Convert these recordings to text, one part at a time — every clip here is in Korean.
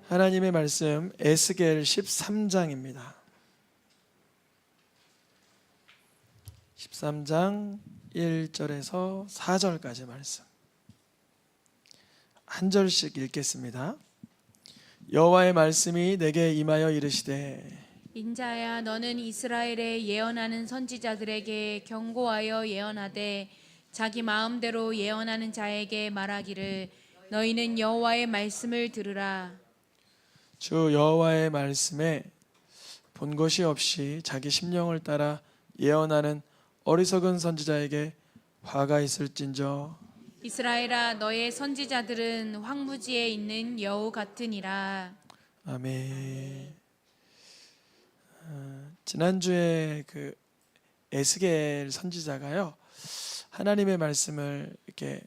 하나님의 말씀 에스겔 13장입니다. 13장 1절에서 4절까지 말씀 한 절씩 읽겠습니다. 여호와의 말씀이 내게 임하여 이르시되 인자야, 너는 이스라엘에 예언하는 선지자들에게 경고하여 예언하되 자기 마음대로 예언하는 자에게 말하기를 너희는 여호와의 말씀을 들으라. 주 여호와의 말씀에 본 것이 없이 자기 심령을 따라 예언하는 어리석은 선지자에게 화가 있을진저. 이스라엘아, 너의 선지자들은 황무지에 있는 여우 같으니라. 아멘. 지난주에 그 에스겔 선지자가요, 하나님의 말씀을 이렇게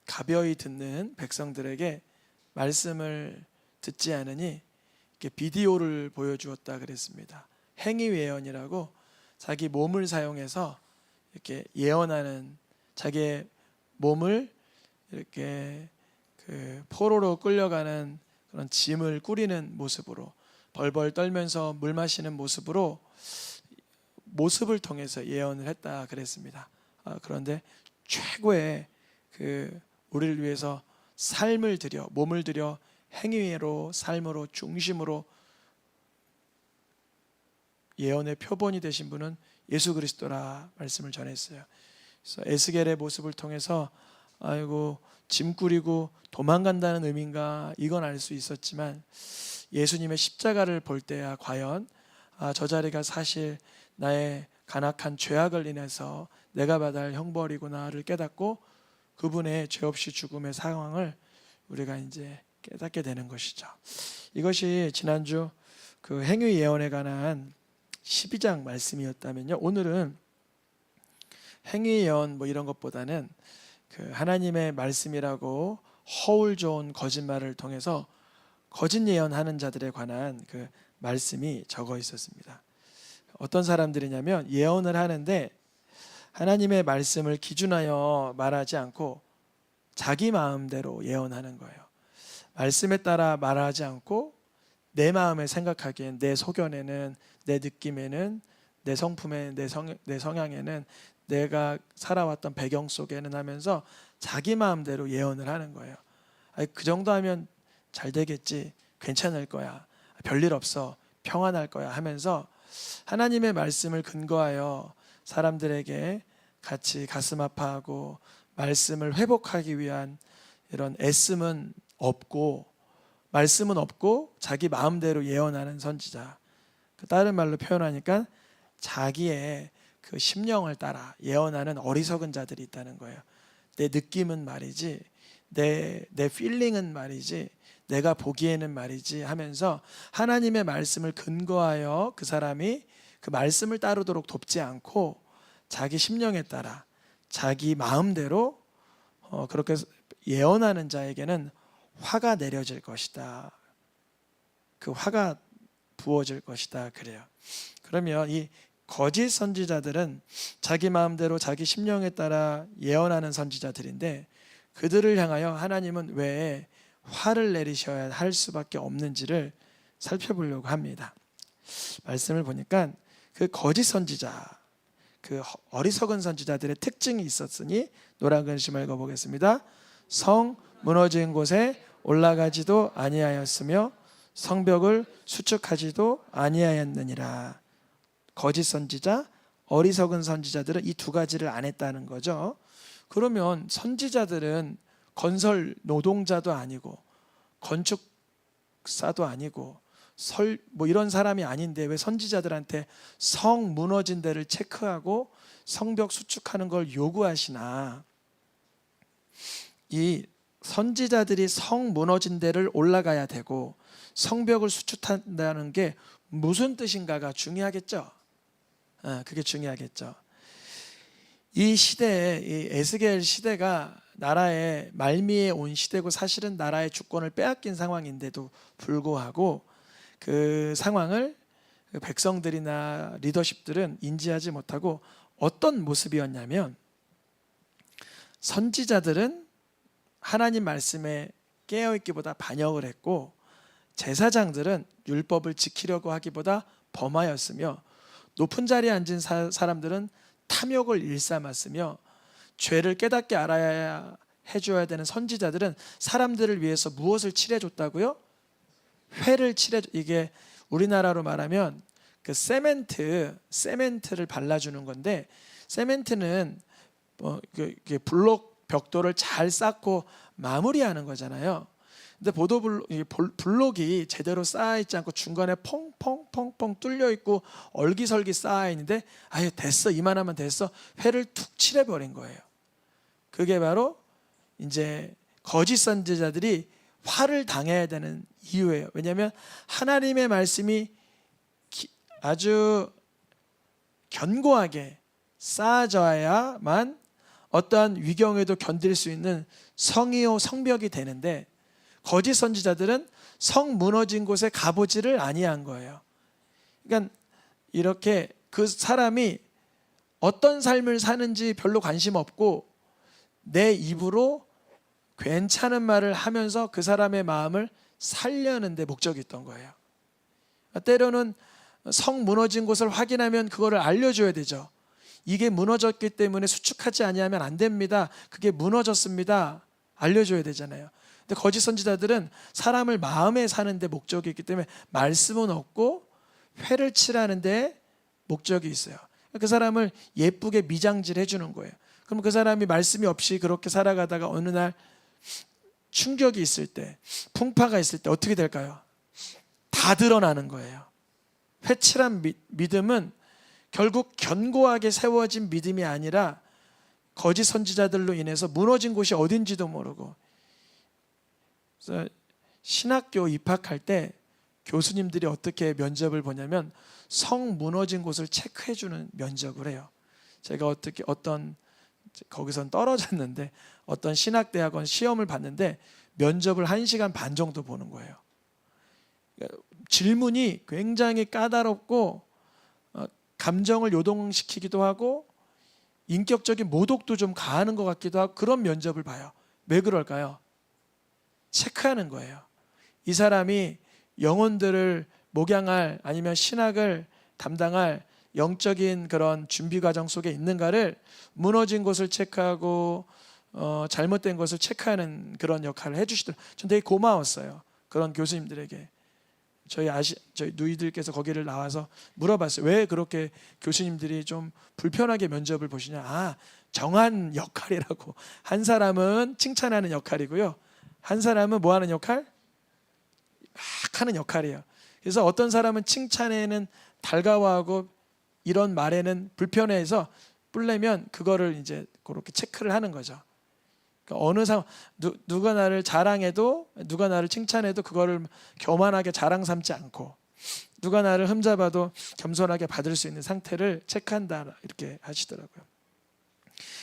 가벼이 듣는 백성들에게 말씀을 듣지 않으니 이렇게 비디오를 보여주었다 그랬습니다. 행위예언이라고 자기 몸을 사용해서 이렇게 예언하는, 자기의 몸을 이렇게 그 포로로 끌려가는 그런 짐을 꾸리는 모습으로, 벌벌 떨면서 물 마시는 모습으로 모습을 통해서 예언을 했다 그랬습니다. 그런데 최고의 그 우리를 위해서 삶을 들여, 몸을 들여 행위로, 삶으로, 중심으로 예언의 표본이 되신 분은 예수 그리스도라 말씀을 전했어요. 그래서 에스겔의 모습을 통해서 아이고 짐 꾸리고 도망간다는 의미인가, 이건 알 수 있었지만 예수님의 십자가를 볼 때야 과연 저 자리가 사실 나의 간악한 죄악을 인해서 내가 받아야 할 형벌이구나를 깨닫고 그분의 죄 없이 죽음의 상황을 우리가 이제 깨닫게 되는 것이죠. 이것이 지난주 그 행위 예언에 관한 12장 말씀이었다면요, 오늘은 행위 예언 뭐 이런 것보다는 그 하나님의 말씀이라고 허울 좋은 거짓말을 통해서 거짓 예언하는 자들에 관한 그 말씀이 적어 있었습니다. 어떤 사람들이냐면 예언을 하는데 하나님의 말씀을 기준하여 말하지 않고 자기 마음대로 예언하는 거예요. 말씀에 따라 말하지 않고 내 마음에 생각하기엔, 내 소견에는, 내 느낌에는, 내 성품에, 내 성향에는, 내가 살아왔던 배경 속에는 하면서 자기 마음대로 예언을 하는 거예요. 그 정도 하면 잘 되겠지, 괜찮을 거야, 별일 없어, 평안할 거야 하면서 하나님의 말씀을 근거하여 사람들에게 같이 가슴 아파하고 말씀을 회복하기 위한 이런 애씀은 없고, 말씀은 없고 자기 마음대로 예언하는 선지자, 다른 말로 표현하니까 자기의 그 심령을 따라 예언하는 어리석은 자들이 있다는 거예요. 내 느낌은 말이지, 내 필링은 말이지, 내가 보기에는 말이지 하면서 하나님의 말씀을 근거하여 그 사람이 그 말씀을 따르도록 돕지 않고 자기 심령에 따라 자기 마음대로 그렇게 예언하는 자에게는 화가 내려질 것이다, 그 화가 부어질 것이다 그래요. 그러면 이 거짓 선지자들은 자기 마음대로 자기 심령에 따라 예언하는 선지자들인데 그들을 향하여 하나님은 왜 화를 내리셔야 할 수밖에 없는지를 살펴보려고 합니다. 말씀을 보니까 그 거짓 선지자, 그 어리석은 선지자들의 특징이 있었으니 노란 글씨 읽어보겠습니다. 성 무너진 곳에 올라가지도 아니하였으며 성벽을 수축하지도 아니하였느니라. 거짓 선지자, 어리석은 선지자들은 이 두 가지를 안 했다는 거죠. 그러면 선지자들은 건설 노동자도 아니고 건축사도 아니고 뭐 이런 사람이 아닌데 왜 선지자들한테 성 무너진 데를 체크하고 성벽 수축하는 걸 요구하시나? 이 선지자들이 성 무너진 데를 올라가야 되고 성벽을 수축한다는 게 무슨 뜻인가가 중요하겠죠. 그게 중요하겠죠. 이 시대에, 이 에스겔 시대가 나라의 말미에 온 시대고 사실은 나라의 주권을 빼앗긴 상황인데도 불구하고 그 상황을 백성들이나 리더십들은 인지하지 못하고 어떤 모습이었냐면 선지자들은 하나님 말씀에 깨어있기보다 반역을 했고, 제사장들은 율법을 지키려고 하기보다 범하였으며, 높은 자리에 앉은 사람들은 탐욕을 일삼았으며, 죄를 깨닫게 알아야 해줘야 되는 선지자들은 사람들을 위해서 무엇을 칠해줬다고요? 회를 칠해줘. 이게 우리나라로 말하면 그 세멘트를 발라주는 건데, 세멘트는 블록 벽돌을 잘 쌓고 마무리하는 거잖아요. 근데 블록이 제대로 쌓여 있지 않고 중간에 펑펑펑펑 뚫려 있고 얼기설기 쌓여 있는데, 아예 됐어, 이만하면 됐어, 회를 툭 칠해버린 거예요. 그게 바로 이제 거짓 선지자들이 화를 당해야 되는 이유예요. 왜냐하면 하나님의 말씀이 아주 견고하게 쌓아져야만 어떠한 위경에도 견딜 수 있는 성이요 성벽이 되는데, 거짓 선지자들은 성 무너진 곳에 가보지를 아니한 거예요. 그러니까 이렇게 그 사람이 어떤 삶을 사는지 별로 관심 없고 내 입으로 괜찮은 말을 하면서 그 사람의 마음을 살려는 데 목적이 있던 거예요. 때로는 성 무너진 곳을 확인하면 그거를 알려줘야 되죠. 이게 무너졌기 때문에 수축하지 아니하면 안 됩니다. 그게 무너졌습니다. 알려줘야 되잖아요. 근데 거짓 선지자들은 사람을 마음에 사는 데 목적이 있기 때문에 말씀은 없고 회를 칠하는 데 목적이 있어요. 그 사람을 예쁘게 미장질 해주는 거예요. 그럼 그 사람이 말씀이 없이 그렇게 살아가다가 어느 날 충격이 있을 때, 풍파가 있을 때 어떻게 될까요? 다 드러나는 거예요. 회칠한 믿음은 결국 견고하게 세워진 믿음이 아니라 거짓 선지자들로 인해서 무너진 곳이 어딘지도 모르고. 그래서 신학교 입학할 때 교수님들이 어떻게 면접을 보냐면 성 무너진 곳을 체크해 주는 면접을 해요. 제가 거기선 떨어졌는데 어떤 신학대학원 시험을 봤는데 면접을 1시간 반 정도 보는 거예요. 질문이 굉장히 까다롭고 감정을 요동시키기도 하고 인격적인 모독도 좀 가하는 것 같기도 하고, 그런 면접을 봐요. 왜 그럴까요? 체크하는 거예요. 이 사람이 영혼들을 목양할 아니면 신학을 담당할 영적인 그런 준비 과정 속에 있는가를, 무너진 곳을 체크하고 잘못된 것을 체크하는 그런 역할을 해주시더라고요. 전 되게 고마웠어요. 그런 교수님들에게. 저희 누이들께서 거기를 나와서 물어봤어요. 왜 그렇게 교수님들이 좀 불편하게 면접을 보시냐. 정한 역할이라고. 한 사람은 칭찬하는 역할이고요, 한 사람은 뭐 하는 역할? 막 하는 역할이에요. 그래서 어떤 사람은 칭찬에는 달가워하고 이런 말에는 불편해서 뿔내면 그거를 이제 그렇게 체크를 하는 거죠. 그러니까 어느 상황, 누가 나를 자랑해도, 누가 나를 칭찬해도 그거를 교만하게 자랑 삼지 않고, 누가 나를 흠잡아도 겸손하게 받을 수 있는 상태를 체크한다, 이렇게 하시더라고요.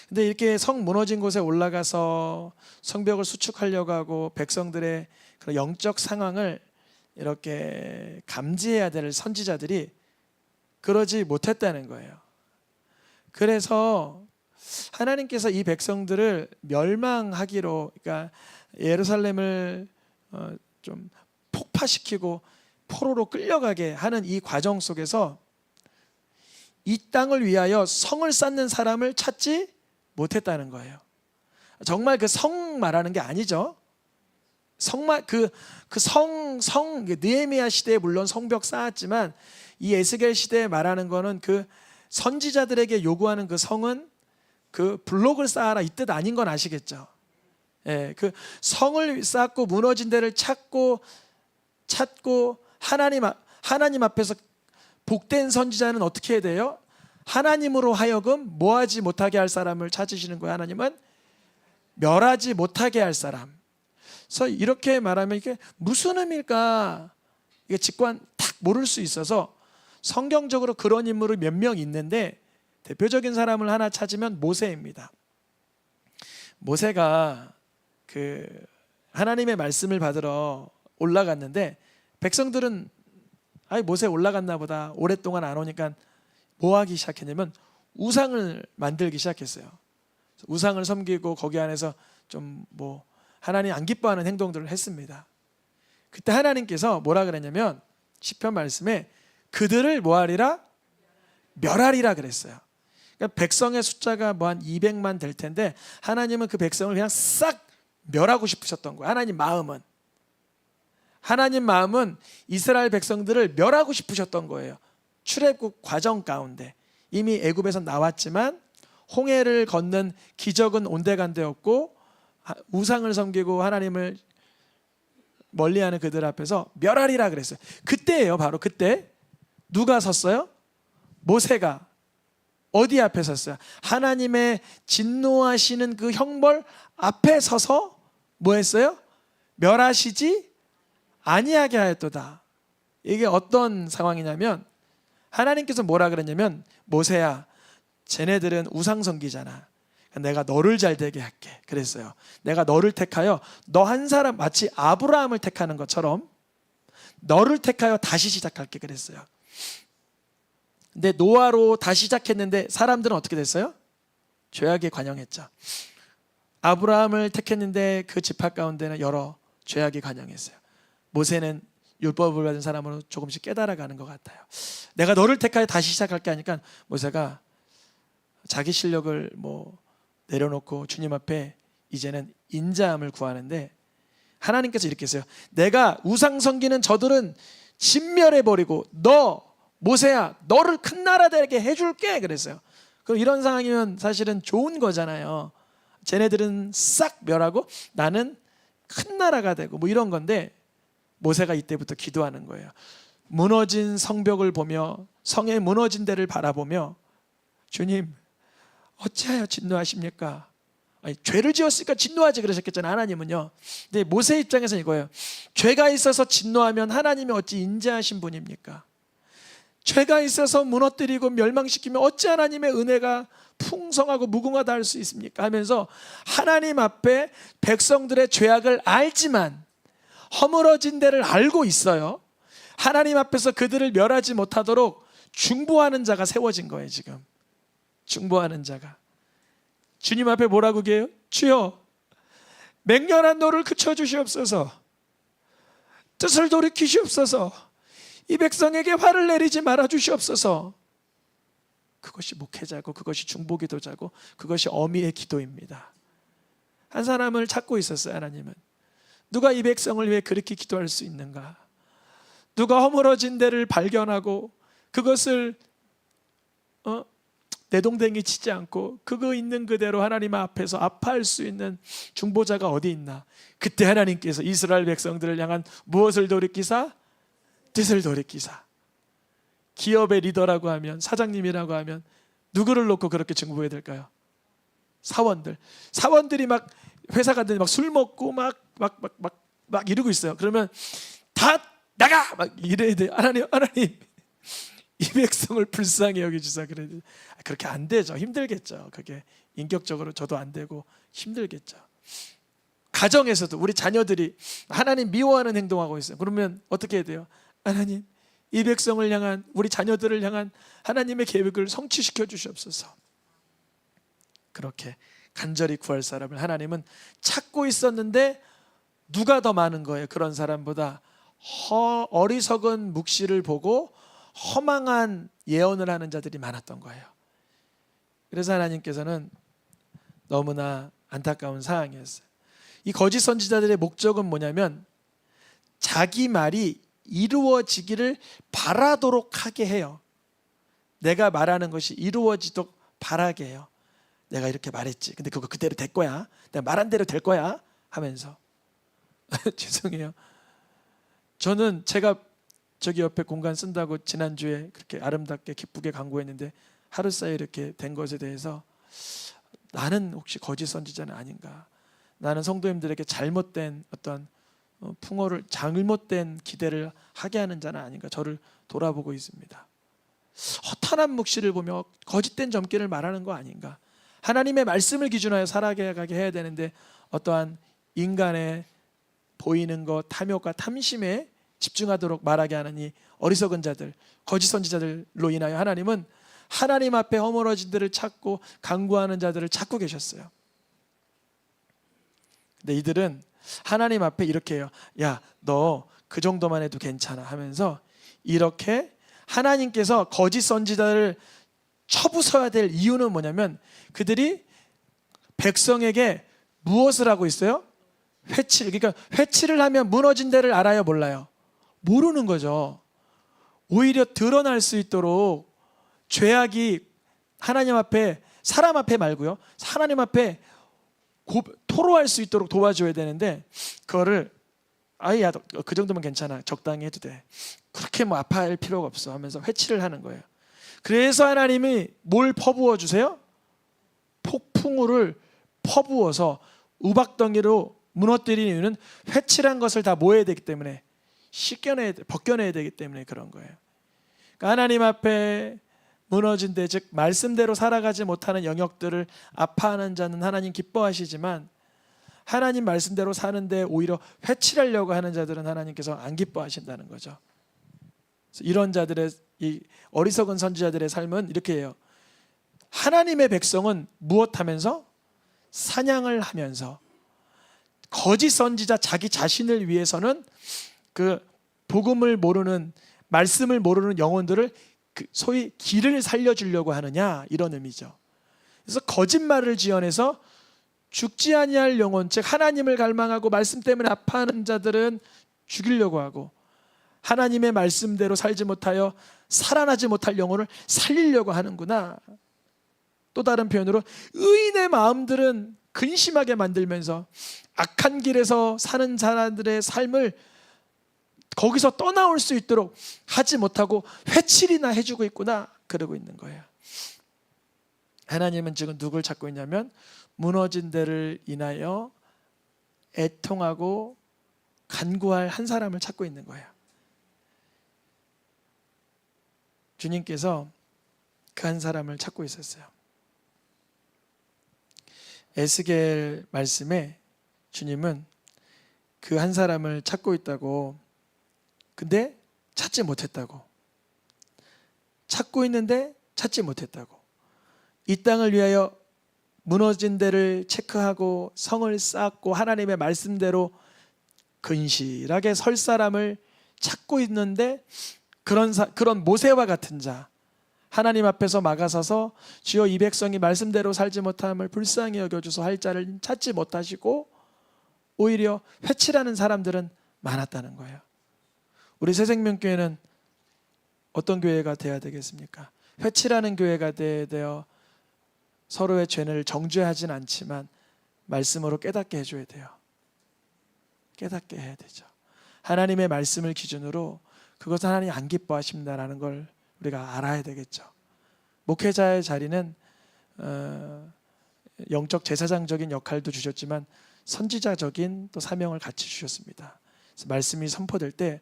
근데 이렇게 성 무너진 곳에 올라가서 성벽을 수축하려고 하고 백성들의 그런 영적 상황을 이렇게 감지해야 될 선지자들이 그러지 못했다는 거예요. 그래서 하나님께서 이 백성들을 멸망하기로, 그러니까 예루살렘을 좀 폭파시키고 포로로 끌려가게 하는 이 과정 속에서 이 땅을 위하여 성을 쌓는 사람을 찾지 못했다는 거예요. 정말 그 성 말하는 게 아니죠. 느헤미야 시대에 물론 성벽 쌓았지만 이 에스겔 시대에 말하는 거는 그 선지자들에게 요구하는 그 성은 그 블록을 쌓아라, 이 뜻 아닌 건 아시겠죠? 예, 그 성을 쌓고 무너진 데를 찾고 하나님 앞에서 복된 선지자는 어떻게 해야 돼요? 하나님으로 하여금 뭐하지 못하게 할 사람을 찾으시는 거예요. 하나님은 멸하지 못하게 할 사람. 그래서 이렇게 말하면 이게 무슨 의미일까? 이게 직관 딱 모를 수 있어서 성경적으로 그런 인물이 몇 명 있는데 대표적인 사람을 하나 찾으면 모세입니다. 모세가 그 하나님의 말씀을 받으러 올라갔는데 백성들은 모세 올라갔나 보다, 오랫동안 안 오니까 뭐 하기 시작했냐면 우상을 만들기 시작했어요. 우상을 섬기고 거기 안에서 좀 뭐 하나님 안 기뻐하는 행동들을 했습니다. 그때 하나님께서 뭐라 그랬냐면 시편 말씀에 그들을 뭐하리라? 멸하리라 그랬어요. 그러니까 백성의 숫자가 뭐 한 200만 될 텐데 하나님은 그 백성을 그냥 싹 멸하고 싶으셨던 거예요. 하나님 마음은 이스라엘 백성들을 멸하고 싶으셨던 거예요. 출애굽 과정 가운데 이미 애굽에서 나왔지만 홍해를 걷는 기적은 온데간데였고 우상을 섬기고 하나님을 멀리하는 그들 앞에서 멸하리라 그랬어요. 그때예요. 바로 그때 누가 섰어요? 모세가 어디 앞에 섰어요? 하나님의 진노하시는 그 형벌 앞에 서서 뭐 했어요? 멸하시지 아니하게 하였도다. 이게 어떤 상황이냐면 하나님께서 뭐라 그랬냐면 모세야 쟤네들은 우상성기잖아. 내가 너를 잘 되게 할게 그랬어요. 내가 너를 택하여 너 한 사람 마치 아브라함을 택하는 것처럼 너를 택하여 다시 시작할게 그랬어요. 근데 노아로 다시 시작했는데 사람들은 어떻게 됐어요? 죄악에 관영했죠. 아브라함을 택했는데 그 지파 가운데는 여러 죄악이 관영했어요. 모세는 율법을 받은 사람으로 조금씩 깨달아가는 것 같아요. 내가 너를 택하여 다시 시작할게 하니까 모세가 자기 실력을 뭐 내려놓고 주님 앞에 이제는 인자함을 구하는데 하나님께서 이렇게 했어요. 내가 우상 섬기는 저들은 진멸해버리고 너 모세야 너를 큰 나라 되게 해줄게 그랬어요. 그럼 이런 상황이면 사실은 좋은 거잖아요. 쟤네들은 싹 멸하고 나는 큰 나라가 되고 뭐 이런 건데 모세가 이때부터 기도하는 거예요. 무너진 성벽을 보며 성의 무너진 데를 바라보며 주님 어찌하여 진노하십니까? 아니, 죄를 지었으니까 진노하지 그러셨겠잖아요. 하나님은요. 근데 모세 입장에서는 이거예요. 죄가 있어서 진노하면 하나님이 어찌 인자하신 분입니까? 죄가 있어서 무너뜨리고 멸망시키면 어찌 하나님의 은혜가 풍성하고 무궁하다 할 수 있습니까? 하면서 하나님 앞에 백성들의 죄악을 알지만 허물어진 데를 알고 있어요. 하나님 앞에서 그들을 멸하지 못하도록 중보하는 자가 세워진 거예요. 지금 중보하는 자가 주님 앞에 뭐라고 해요? 주여 맹렬한 노를 그쳐주시옵소서. 뜻을 돌이키시옵소서. 이 백성에게 화를 내리지 말아 주시옵소서. 그것이 목회자고 그것이 중보기도자고 그것이 어미의 기도입니다. 한 사람을 찾고 있었어요. 하나님은 누가 이 백성을 위해 그렇게 기도할 수 있는가? 누가 허물어진 데를 발견하고 그것을 내동댕이 치지 않고 그거 있는 그대로 하나님 앞에서 아파할 수 있는 중보자가 어디 있나? 그때 하나님께서 이스라엘 백성들을 향한 무엇을 돌이키사? 뜻을 돌이키사. 기업의 리더라고 하면 사장님이라고 하면 누구를 놓고 그렇게 중보해야 될까요? 사원들이 막 회사 갔더니 막 술 먹고 막 이러고 있어요. 그러면 다 나가 막 이래야 돼. 하나님 이 백성을 불쌍히 여기주사. 그래 그렇게 안 되죠. 힘들겠죠. 그게 인격적으로 저도 안 되고 힘들겠죠. 가정에서도 우리 자녀들이 하나님 미워하는 행동하고 있어요. 그러면 어떻게 해야 돼요? 하나님 이 백성을 향한 우리 자녀들을 향한 하나님의 계획을 성취시켜 주시옵소서. 그렇게 간절히 구할 사람을 하나님은 찾고 있었는데 누가 더 많은 거예요? 그런 사람보다 어리석은 묵시를 보고 허망한 예언을 하는 자들이 많았던 거예요. 그래서 하나님께서는 너무나 안타까운 상황이었어요. 이 거짓 선지자들의 목적은 뭐냐면 자기 말이 이루어지기를 바라도록 하게 해요. 내가 말하는 것이 이루어지도록 바라게 해요. 내가 이렇게 말했지. 근데 그거 그대로 될 거야. 내가 말한 대로 될 거야 하면서 죄송해요. 저는 제가 저기 옆에 공간 쓴다고 지난주에 그렇게 아름답게 기쁘게 광고했는데 하루 사이에 이렇게 된 것에 대해서 나는 혹시 거짓 선지자는 아닌가? 나는 성도님들에게 잘못된 어떤 풍어를 잘못된 기대를 하게 하는 자는 아닌가? 저를 돌아보고 있습니다. 허탄한 묵시를 보며 거짓된 점괘를 말하는 거 아닌가? 하나님의 말씀을 기준하여 살아가게 해야 되는데 어떠한 인간의 보이는 것, 탐욕과 탐심에 집중하도록 말하게 하는 이 어리석은 자들, 거짓 선지자들로 인하여 하나님은 하나님 앞에 허물어진 들을 찾고 간구하는 자들을 찾고 계셨어요. 근데 이들은 하나님 앞에 이렇게 해요. 야, 너 그 정도만 해도 괜찮아 하면서 이렇게 하나님께서 거짓 선지자를 쳐부숴야 될 이유는 뭐냐면 그들이 백성에게 무엇을 하고 있어요? 회칠. 그러니까 회칠을 하면 무너진 데를 알아요, 몰라요? 모르는 거죠. 오히려 드러날 수 있도록 죄악이 하나님 앞에, 사람 앞에 말고요, 하나님 앞에 토로할 수 있도록 도와줘야 되는데 그거를 아예 그 정도면 괜찮아, 적당히 해도 돼, 그렇게 뭐 아파할 필요가 없어 하면서 회치를 하는 거예요. 그래서 하나님이 뭘 퍼부어 주세요? 폭풍우를 퍼부어서 우박덩이로 무너뜨리는 이유는 회칠한 것을 다 모아야 되기 때문에, 벗겨내야 되기 때문에 그런 거예요. 그러니까 하나님 앞에 무너진 데, 즉 말씀대로 살아가지 못하는 영역들을 아파하는 자는 하나님 기뻐하시지만 하나님 말씀대로 사는데 오히려 회칠하려고 하는 자들은 하나님께서 안 기뻐하신다는 거죠. 이런 자들의, 이 어리석은 선지자들의 삶은 이렇게 해요. 하나님의 백성은 무엇하면서? 사냥을 하면서, 거짓 선지자 자기 자신을 위해서는 그 복음을 모르는, 말씀을 모르는 영혼들을 소위 길을 살려주려고 하느냐, 이런 의미죠. 그래서 거짓말을 지어내서 죽지 아니할 영혼, 즉 하나님을 갈망하고 말씀 때문에 아파하는 자들은 죽이려고 하고, 하나님의 말씀대로 살지 못하여 살아나지 못할 영혼을 살리려고 하는구나. 또 다른 표현으로 의인의 마음들은 근심하게 만들면서 악한 길에서 사는 사람들의 삶을 거기서 떠나올 수 있도록 하지 못하고 회칠이나 해주고 있구나, 그러고 있는 거예요. 하나님은 지금 누굴 찾고 있냐면 무너진 데를 인하여 애통하고 간구할 한 사람을 찾고 있는 거예요. 주님께서 그 한 사람을 찾고 있었어요. 에스겔 말씀에 주님은 그 한 사람을 찾고 있다고, 근데 찾지 못했다고, 찾고 있는데 찾지 못했다고, 이 땅을 위하여 무너진 데를 체크하고 성을 쌓고 하나님의 말씀대로 근실하게 설 사람을 찾고 있는데, 그런 모세와 같은 자, 하나님 앞에서 막아서서 주여 이 백성이 말씀대로 살지 못함을 불쌍히 여겨주소 할 자를 찾지 못하시고 오히려 회칠하는 사람들은 많았다는 거예요. 우리 새생명교회는 어떤 교회가 돼야 되겠습니까? 회칠하는 교회가 되어 서로의 죄를 정죄하진 않지만 말씀으로 깨닫게 해줘야 돼요. 깨닫게 해야 되죠. 하나님의 말씀을 기준으로 그것은 하나님 안 기뻐하십니다라는 걸 우리가 알아야 되겠죠. 목회자의 자리는 영적 제사장적인 역할도 주셨지만 선지자적인 또 사명을 같이 주셨습니다. 그래서 말씀이 선포될 때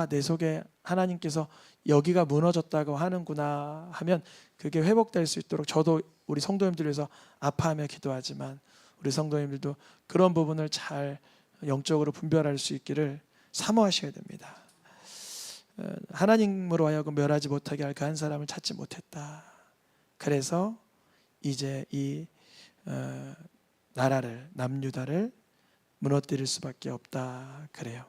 내 속에 하나님께서 여기가 무너졌다고 하는구나 하면 그게 회복될 수 있도록 저도 우리 성도님들 위해서 아파하며 기도하지만 우리 성도님들도 그런 부분을 잘 영적으로 분별할 수 있기를 사모하셔야 됩니다. 하나님으로 하여금 멸하지 못하게 할 그 한 사람을 찾지 못했다. 그래서 이제 이 나라를, 남유다를 무너뜨릴 수밖에 없다 그래요.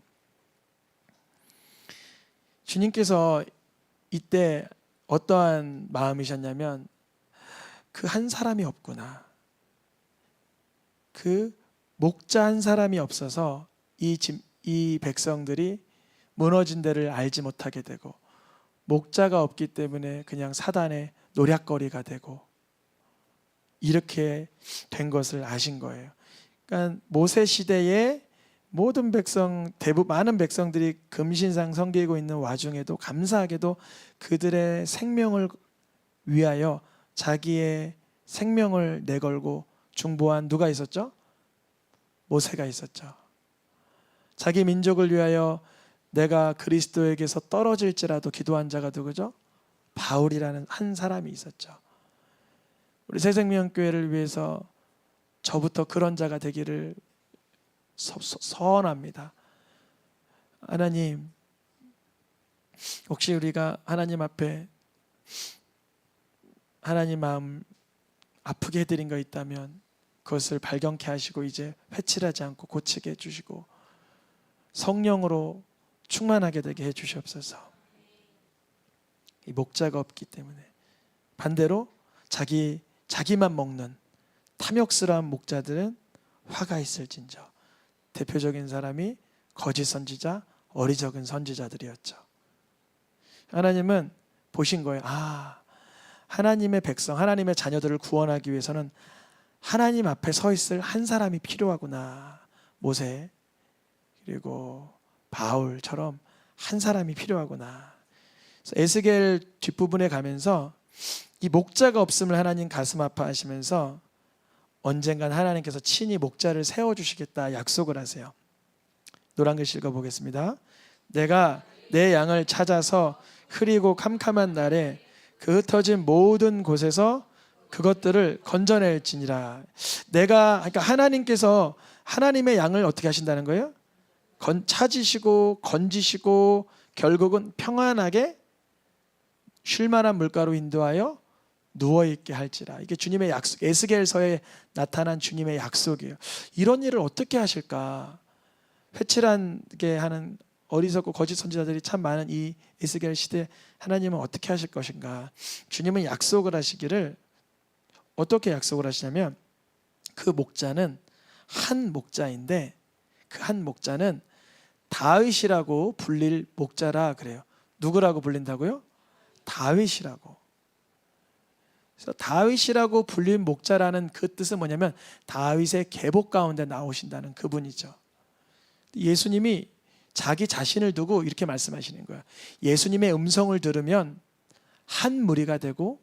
주님께서 이때 어떠한 마음이셨냐면 그 한 사람이 없구나, 그 목자 한 사람이 없어서 이 백성들이 무너진 데를 알지 못하게 되고 목자가 없기 때문에 그냥 사단의 노략거리가 되고 이렇게 된 것을 아신 거예요. 그러니까 모세 시대에 모든 백성, 많은 백성들이 금신상 섬기고 있는 와중에도 감사하게도 그들의 생명을 위하여 자기의 생명을 내걸고 중보한 누가 있었죠? 모세가 있었죠. 자기 민족을 위하여 내가 그리스도에게서 떨어질지라도 기도한 자가 누구죠? 바울이라는 한 사람이 있었죠. 우리 새생명교회를 위해서 저부터 그런 자가 되기를 서원합니다. 하나님, 혹시 우리가 하나님 앞에 하나님 마음 아프게 해드린 거 있다면 그것을 발견케 하시고 이제 회칠하지 않고 고치게 해주시고 성령으로 충만하게 되게 해주시옵소서. 이 목자가 없기 때문에 반대로 자기만 먹는 탐욕스러운 목자들은 화가 있을진저. 대표적인 사람이 거짓 선지자, 어리석은 선지자들이었죠. 하나님은 보신 거예요. 하나님의 백성, 하나님의 자녀들을 구원하기 위해서는 하나님 앞에 서 있을 한 사람이 필요하구나. 모세 그리고 바울처럼 한 사람이 필요하구나. 그래서 에스겔 뒷부분에 가면서 이 목자가 없음을 하나님 가슴 아파하시면서 언젠간 하나님께서 친히 목자를 세워주시겠다 약속을 하세요. 노란 글씨 읽어보겠습니다. 내가 내 양을 찾아서 흐리고 캄캄한 날에 그 흩어진 모든 곳에서 그것들을 건져낼지니라. 그러니까 하나님께서 하나님의 양을 어떻게 하신다는 거예요? 찾으시고 건지시고 결국은 평안하게 쉴 만한 물가로 인도하여 누워있게 할지라. 이게 주님의 약속, 에스겔서에 나타난 주님의 약속이에요. 이런 일을 어떻게 하실까? 회칠하게 하는 어리석고 거짓 선지자들이 참 많은 이 에스겔 시대 하나님은 어떻게 하실 것인가? 주님은 약속을 하시기를 어떻게 약속을 하시냐면 그 목자는 한 목자인데 그 한 목자는 다윗이라고 불릴 목자라 그래요. 누구라고 불린다고요? 다윗이라고. 그래서 다윗이라고 불린 목자라는 그 뜻은 뭐냐면 다윗의 계복 가운데 나오신다는 그분이죠. 예수님이 자기 자신을 두고 이렇게 말씀하시는 거예요. 예수님의 음성을 들으면 한 무리가 되고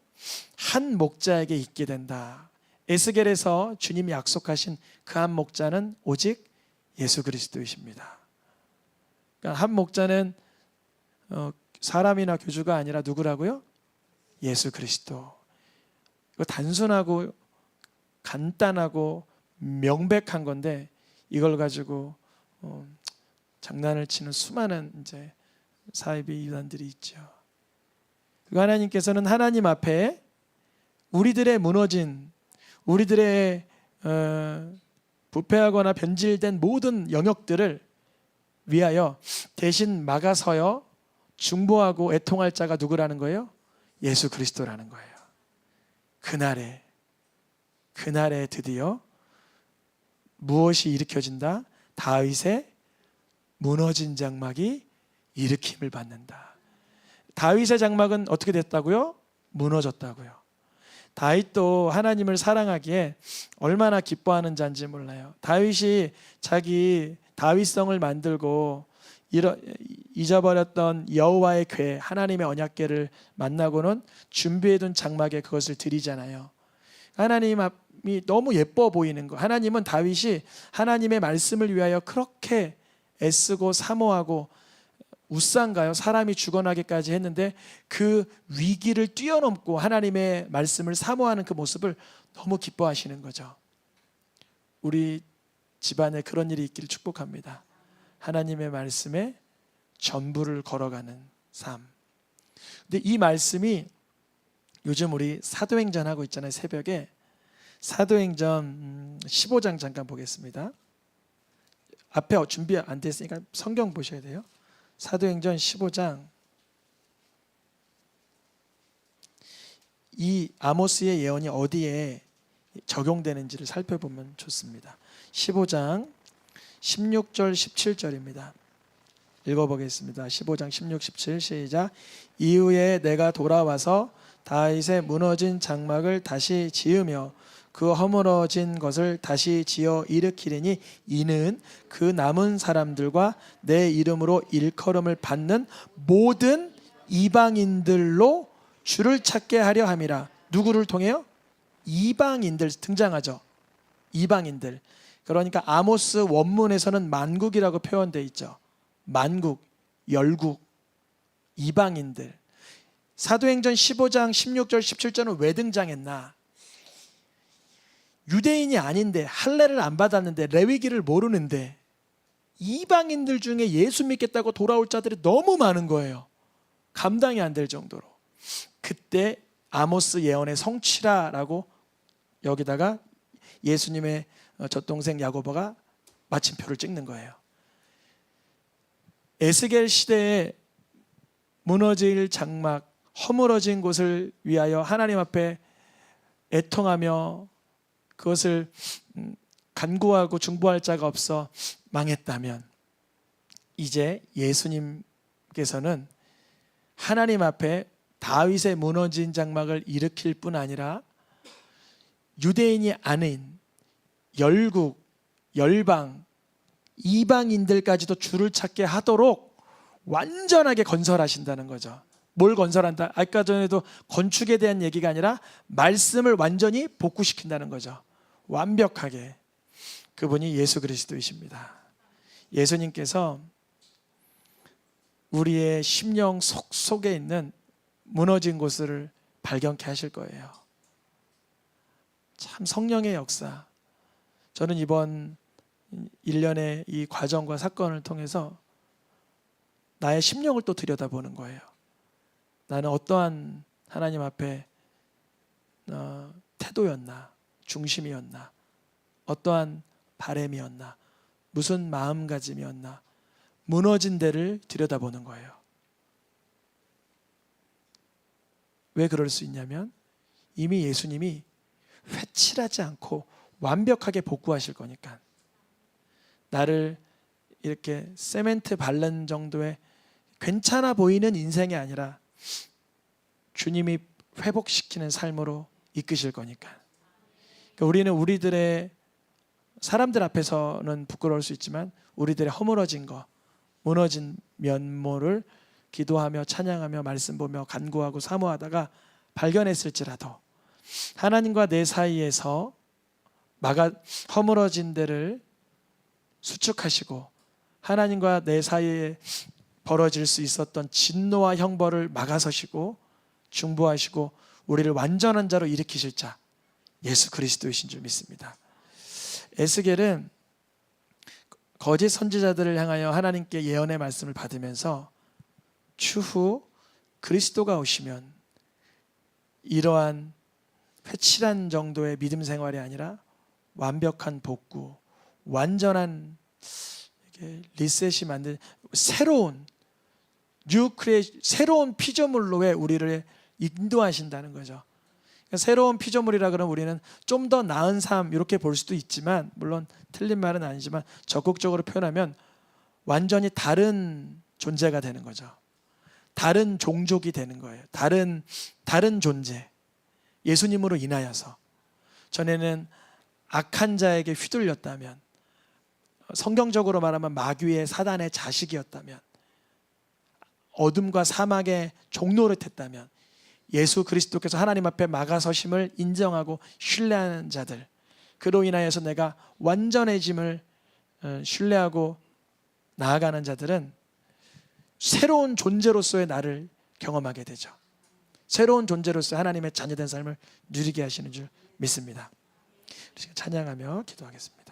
한 목자에게 있게 된다. 에스겔에서 주님이 약속하신 그 한 목자는 오직 예수 그리스도이십니다. 그러니까 한 목자는 사람이나 교주가 아니라 누구라고요? 예수 그리스도. 이거 단순하고 간단하고 명백한 건데 이걸 가지고 장난을 치는 수많은 이제 사이비 이단들이 있죠. 그리고 하나님께서는 하나님 앞에 우리들의 무너진, 우리들의 부패하거나 변질된 모든 영역들을 위하여 대신 막아서여 중보하고 애통할 자가 누구라는 거예요? 예수 그리스도라는 거예요. 그날에 드디어 무엇이 일으켜진다? 다윗의 무너진 장막이 일으킴을 받는다. 다윗의 장막은 어떻게 됐다고요? 무너졌다고요. 다윗도 하나님을 사랑하기에 얼마나 기뻐하는 자인지 몰라요. 다윗이 자기 다윗성을 만들고 잊어버렸던 여호와의 궤, 하나님의 언약궤를 만나고는 준비해둔 장막에 그것을 드리잖아요. 하나님이 너무 예뻐 보이는 거. 하나님은 다윗이 하나님의 말씀을 위하여 그렇게 애쓰고 사모하고 웃상가요? 사람이 죽어나기까지 했는데 그 위기를 뛰어넘고 하나님의 말씀을 사모하는 그 모습을 너무 기뻐하시는 거죠. 우리 집안에 그런 일이 있기를 축복합니다. 하나님의 말씀에 전부를 걸어가는 삶. 근데 이 말씀이 요즘 우리 사도행전 하고 있잖아요. 새벽에 사도행전 15장 잠깐 보겠습니다. 앞에 준비 안 됐으니까 성경 보셔야 돼요. 사도행전 15장. 이 아모스의 예언이 어디에 적용되는지를 살펴보면 좋습니다. 15장 16절 17절입니다. 읽어보겠습니다. 15장 16, 17 시작. 이후에 내가 돌아와서 다윗의 무너진 장막을 다시 지으며 그 허물어진 것을 다시 지어 일으키리니 이는 그 남은 사람들과 내 이름으로 일컬음을 받는 모든 이방인들로 주를 찾게 하려 함이라. 누구를 통해요? 이방인들 등장하죠. 이방인들. 그러니까 아모스 원문에서는 만국이라고 표현되어 있죠. 만국, 열국, 이방인들. 사도행전 15장 16절 17절은 왜 등장했나? 유대인이 아닌데, 할례를 안 받았는데, 레위기를 모르는데 이방인들 중에 예수 믿겠다고 돌아올 자들이 너무 많은 거예요. 감당이 안 될 정도로. 그때 아모스 예언의 성취라라고 여기다가 예수님의 젖동생 야고보가 마침표를 찍는 거예요. 에스겔 시대에 무너질 장막, 허물어진 곳을 위하여 하나님 앞에 애통하며 그것을 간구하고 중보할 자가 없어 망했다면, 이제 예수님께서는 하나님 앞에 다윗의 무너진 장막을 일으킬 뿐 아니라 유대인이 아닌 열국, 열방, 이방인들까지도 주를 찾게 하도록 완전하게 건설하신다는 거죠. 뭘 건설한다? 아까 전에도 건축에 대한 얘기가 아니라 말씀을 완전히 복구시킨다는 거죠. 완벽하게. 그분이 예수 그리스도이십니다. 예수님께서 우리의 심령 속에 있는 무너진 곳을 발견케 하실 거예요. 참 성령의 역사. 저는 이번 1년의 이 과정과 사건을 통해서 나의 심령을 또 들여다보는 거예요. 나는 어떠한 하나님 앞에 태도였나, 중심이었나, 어떠한 바램이었나, 무슨 마음가짐이었나, 무너진 데를 들여다보는 거예요. 왜 그럴 수 있냐면 이미 예수님이 회칠하지 않고 완벽하게 복구하실 거니까. 나를 이렇게 세멘트 바른 정도의 괜찮아 보이는 인생이 아니라 주님이 회복시키는 삶으로 이끄실 거니까. 그러니까 우리는 우리들의 사람들 앞에서는 부끄러울 수 있지만 우리들의 허물어진 거, 무너진 면모를 기도하며 찬양하며 말씀 보며 간구하고 사모하다가 발견했을지라도 하나님과 내 사이에서 허물어진 데를 수축하시고 하나님과 내 사이에 벌어질 수 있었던 진노와 형벌을 막아서시고 중보하시고 우리를 완전한 자로 일으키실 자, 예수 그리스도이신 줄 믿습니다. 에스겔은 거짓 선지자들을 향하여 하나님께 예언의 말씀을 받으면서 추후 그리스도가 오시면 이러한 회칠한 정도의 믿음 생활이 아니라 완벽한 복구, 완전한 리셋이 만든 새로운 새로운 피조물로의 우리를 인도하신다는 거죠. 그러니까 새로운 피조물이라 그러면 우리는 좀 더 나은 삶 이렇게 볼 수도 있지만, 물론 틀린 말은 아니지만 적극적으로 표현하면 완전히 다른 존재가 되는 거죠. 다른 종족이 되는 거예요. 다른 존재. 예수님으로 인하여서. 전에는 악한 자에게 휘둘렸다면, 성경적으로 말하면 마귀의 사단의 자식이었다면, 어둠과 사막의 종노릇했다면, 예수 그리스도께서 하나님 앞에 막아서심을 인정하고 신뢰하는 자들, 그로 인하여서 내가 완전해짐을 신뢰하고 나아가는 자들은 새로운 존재로서의 나를 경험하게 되죠. 새로운 존재로서 하나님의 자녀된 삶을 누리게 하시는 줄 믿습니다. 찬양하며 기도하겠습니다.